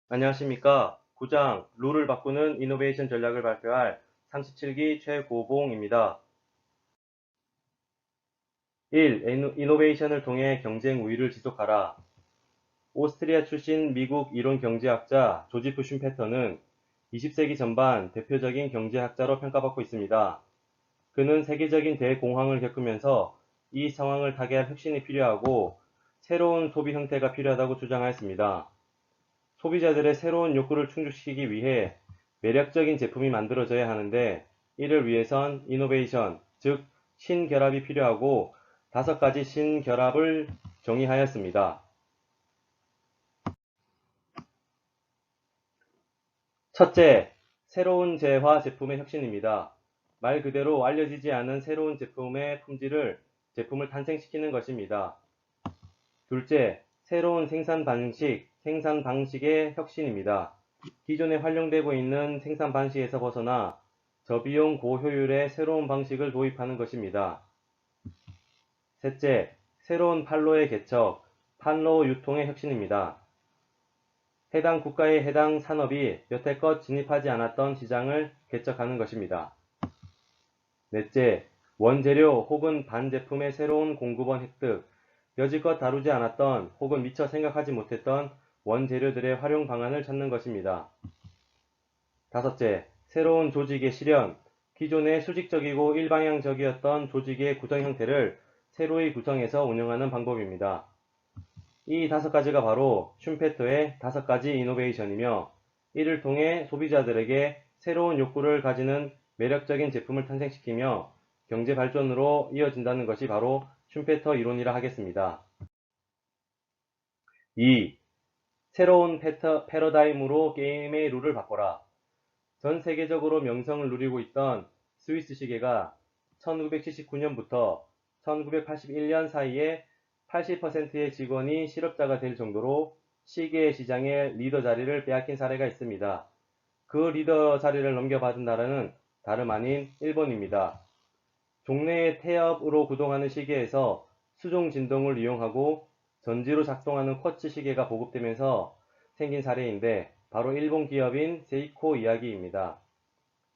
안녕하십니까. 구장 룰을 바꾸는 이노베이션 전략을 발표할 37기 최고봉입니다. 1. 이노베이션을 통해 경쟁 우위를 지속하라. 오스트리아 출신 미국 이론 경제학자 조지프 슌페터는 20세기 전반 대표적인 경제학자로 평가받고 있습니다. 그는 세계적인 대공황을 겪으면서 이 상황을 타개할 혁신이 필요하고 새로운 소비 형태가 필요하다고 주장하였습니다. 소비자들의 새로운 욕구를 충족시키기 위해 매력적인 제품이 만들어져야 하는데 이를 위해선 이노베이션, 즉 신결합이 필요하고 5가지 신결합을 정의하였습니다. 첫째, 새로운 재화 제품의 혁신입니다. 말 그대로 알려지지 않은 새로운 제품의 품질을 제품을 탄생시키는 것입니다. 둘째, 새로운 생산 방식의 혁신입니다. 기존에 활용되고 있는 생산 방식에서 벗어나 저비용 고효율의 새로운 방식을 도입하는 것입니다. 셋째, 새로운 판로의 개척, 판로 유통의 혁신입니다. 해당 국가의 해당 산업이 여태껏 진입하지 않았던 시장을 개척하는 것입니다. 넷째, 원재료 혹은 반제품의 새로운 공급원 획득, 여지껏 다루지 않았던 혹은 미처 생각하지 못했던 원재료들의 활용 방안을 찾는 것입니다. 다섯째, 새로운 조직의 실현, 기존의 수직적이고 일방향적이었던 조직의 구성 형태를 새로이 구성해서 운영하는 방법입니다. 이 5가지가 바로 슌페터의 5가지 이노베이션이며 이를 통해 소비자들에게 새로운 욕구를 가지는 매력적인 제품을 탄생시키며 경제 발전으로 이어진다는 것이 바로 슌페터 이론이라 하겠습니다. 2. 새로운 패러다임으로 게임의 룰을 바꿔라. 전 세계적으로 명성을 누리고 있던 스위스 시계가 1979년부터 1981년 사이에 80%의 직원이 실업자가 될 정도로 시계 시장의 리더 자리를 빼앗긴 사례가 있습니다. 그 리더 자리를 넘겨받은 나라는 다름 아닌 일본입니다. 종래의 태엽으로 구동하는 시계에서 수종 진동을 이용하고 전지로 작동하는 쿼츠 시계가 보급되면서 생긴 사례인데 바로 일본 기업인 세이코 이야기입니다.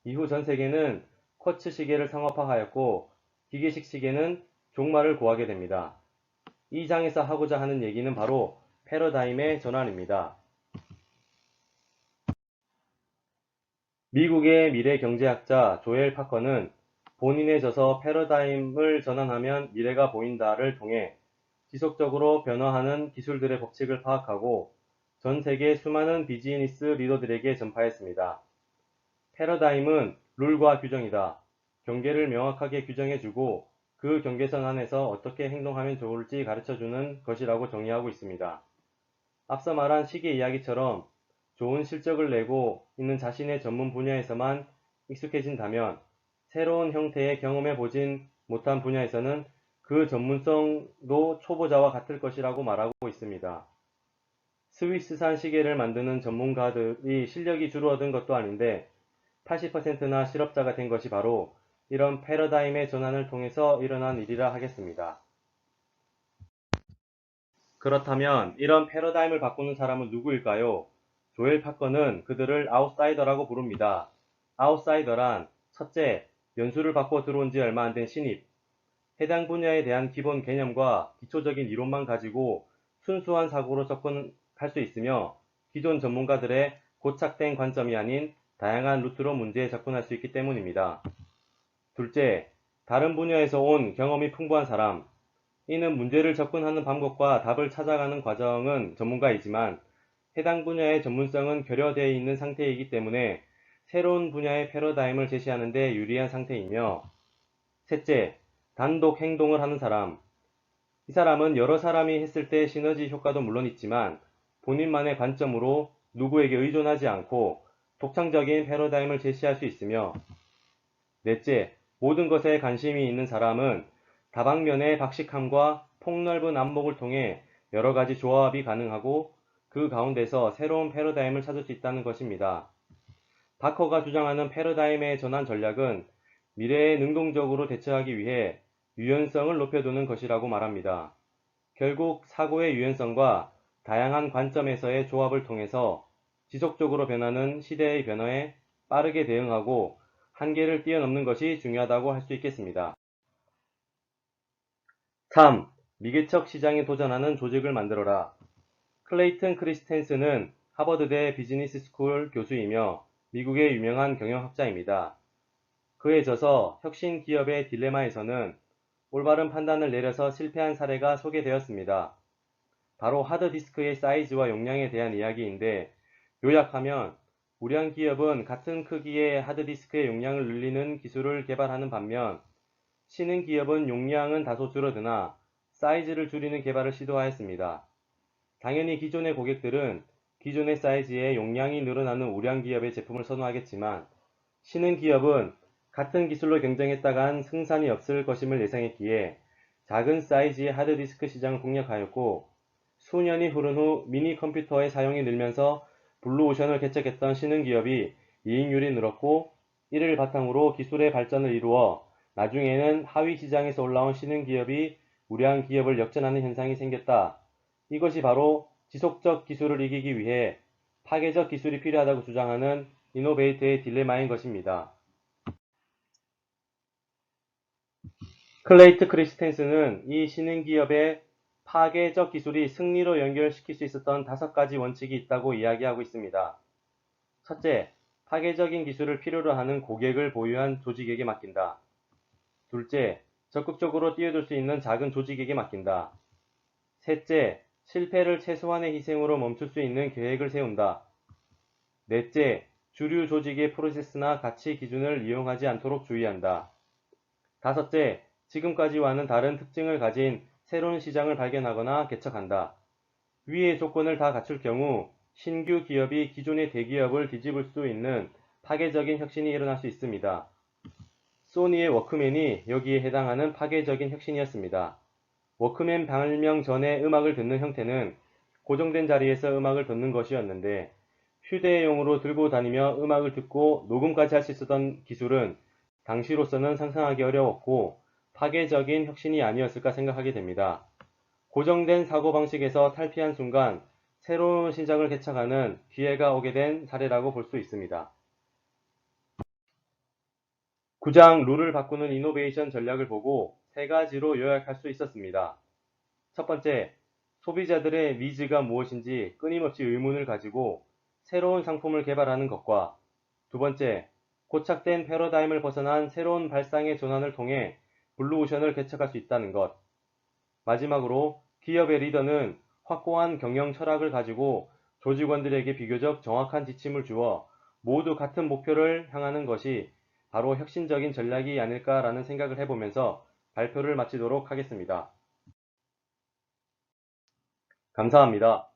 이후 전 세계는 쿼츠 시계를 상업화하였고 기계식 시계는 종말을 구하게 됩니다. 이 장에서 하고자 하는 얘기는 바로 패러다임의 전환입니다. 미국의 미래 경제학자 조엘 파커는 본인의 저서 패러다임을 전환하면 미래가 보인다를 통해 지속적으로 변화하는 기술들의 법칙을 파악하고 전 세계 수많은 비즈니스 리더들에게 전파했습니다. 패러다임은 룰과 규정이다. 경계를 명확하게 규정해주고 그 경계선 안에서 어떻게 행동하면 좋을지 가르쳐주는 것이라고 정의하고 있습니다. 앞서 말한 시계 이야기처럼 좋은 실적을 내고 있는 자신의 전문 분야에서만 익숙해진다면 새로운 형태의 경험해보진 못한 분야에서는 그 전문성도 초보자와 같을 것이라고 말하고 있습니다. 스위스산 시계를 만드는 전문가들이 실력이 줄어든 것도 아닌데 80%나 실업자가 된 것이 바로 이런 패러다임의 전환을 통해서 일어난 일이라 하겠습니다. 그렇다면 이런 패러다임을 바꾸는 사람은 누구일까요? 조엘 파커는 그들을 아웃사이더라고 부릅니다. 아웃사이더란 첫째, 연수를 받고 들어온 지 얼마 안 된 신입, 해당 분야에 대한 기본 개념과 기초적인 이론만 가지고 순수한 사고로 접근할 수 있으며 기존 전문가들의 고착된 관점이 아닌 다양한 루트로 문제에 접근할 수 있기 때문입니다. 둘째, 다른 분야에서 온 경험이 풍부한 사람, 이는 문제를 접근하는 방법과 답을 찾아가는 과정은 전문가이지만 해당 분야의 전문성은 결여되어 있는 상태이기 때문에 새로운 분야의 패러다임을 제시하는 데 유리한 상태이며 셋째, 단독 행동을 하는 사람. 이 사람은 여러 사람이 했을 때 시너지 효과도 물론 있지만 본인만의 관점으로 누구에게 의존하지 않고 독창적인 패러다임을 제시할 수 있으며 넷째, 모든 것에 관심이 있는 사람은 다방면의 박식함과 폭넓은 안목을 통해 여러 가지 조합이 가능하고 그 가운데서 새로운 패러다임을 찾을 수 있다는 것입니다. 바커가 주장하는 패러다임의 전환 전략은 미래에 능동적으로 대처하기 위해 유연성을 높여두는 것이라고 말합니다. 결국 사고의 유연성과 다양한 관점에서의 조합을 통해서 지속적으로 변하는 시대의 변화에 빠르게 대응하고 한계를 뛰어넘는 것이 중요하다고 할 수 있겠습니다. 3. 미개척 시장에 도전하는 조직을 만들어라. 클레이튼 크리스텐슨은 하버드대 비즈니스 스쿨 교수이며 미국의 유명한 경영학자입니다. 그에 져서 혁신 기업의 딜레마에서는 올바른 판단을 내려서 실패한 사례가 소개되었습니다. 바로 하드디스크의 사이즈와 용량에 대한 이야기인데, 요약하면 우량 기업은 같은 크기의 하드디스크의 용량을 늘리는 기술을 개발하는 반면 신흥 기업은 용량은 다소 줄어드나 사이즈를 줄이는 개발을 시도하였습니다. 당연히 기존의 고객들은 기존의 사이즈의 용량이 늘어나는 우량 기업의 제품을 선호하겠지만, 신흥 기업은 같은 기술로 경쟁했다간 승산이 없을 것임을 예상했기에 작은 사이즈의 하드디스크 시장을 공략하였고, 수년이 흐른 후 미니 컴퓨터의 사용이 늘면서 블루오션을 개척했던 신흥 기업이 이익률이 늘었고, 이를 바탕으로 기술의 발전을 이루어 나중에는 하위 시장에서 올라온 신흥 기업이 우량 기업을 역전하는 현상이 생겼다. 이것이 바로 지속적 기술을 이기기 위해 파괴적 기술이 필요하다고 주장하는 이노베이터의 딜레마인 것입니다. 클레이트 크리스텐슨은 이 신흥 기업의 파괴적 기술이 승리로 연결시킬 수 있었던 5가지 원칙이 있다고 이야기하고 있습니다. 첫째, 파괴적인 기술을 필요로 하는 고객을 보유한 조직에게 맡긴다. 둘째, 적극적으로 뛰어들 수 있는 작은 조직에게 맡긴다. 셋째, 실패를 최소한의 희생으로 멈출 수 있는 계획을 세운다. 넷째, 주류 조직의 프로세스나 가치 기준을 이용하지 않도록 주의한다. 다섯째, 지금까지와는 다른 특징을 가진 새로운 시장을 발견하거나 개척한다. 위의 조건을 다 갖출 경우 신규 기업이 기존의 대기업을 뒤집을 수 있는 파괴적인 혁신이 일어날 수 있습니다. 소니의 워크맨이 여기에 해당하는 파괴적인 혁신이었습니다. 워크맨 발명 전에 음악을 듣는 형태는 고정된 자리에서 음악을 듣는 것이었는데, 휴대용으로 들고 다니며 음악을 듣고 녹음까지 할 수 있었던 기술은 당시로서는 상상하기 어려웠고 파괴적인 혁신이 아니었을까 생각하게 됩니다. 고정된 사고방식에서 탈피한 순간 새로운 시장을 개척하는 기회가 오게 된 사례라고 볼 수 있습니다. 9장 룰을 바꾸는 이노베이션 전략을 보고 3가지로 요약할 수 있었습니다. 첫 번째, 소비자들의 니즈가 무엇인지 끊임없이 의문을 가지고 새로운 상품을 개발하는 것과, 두 번째, 고착된 패러다임을 벗어난 새로운 발상의 전환을 통해 블루오션을 개척할 수 있다는 것. 마지막으로 기업의 리더는 확고한 경영 철학을 가지고 조직원들에게 비교적 정확한 지침을 주어 모두 같은 목표를 향하는 것이 바로 혁신적인 전략이 아닐까라는 생각을 해보면서 발표를 마치도록 하겠습니다. 감사합니다.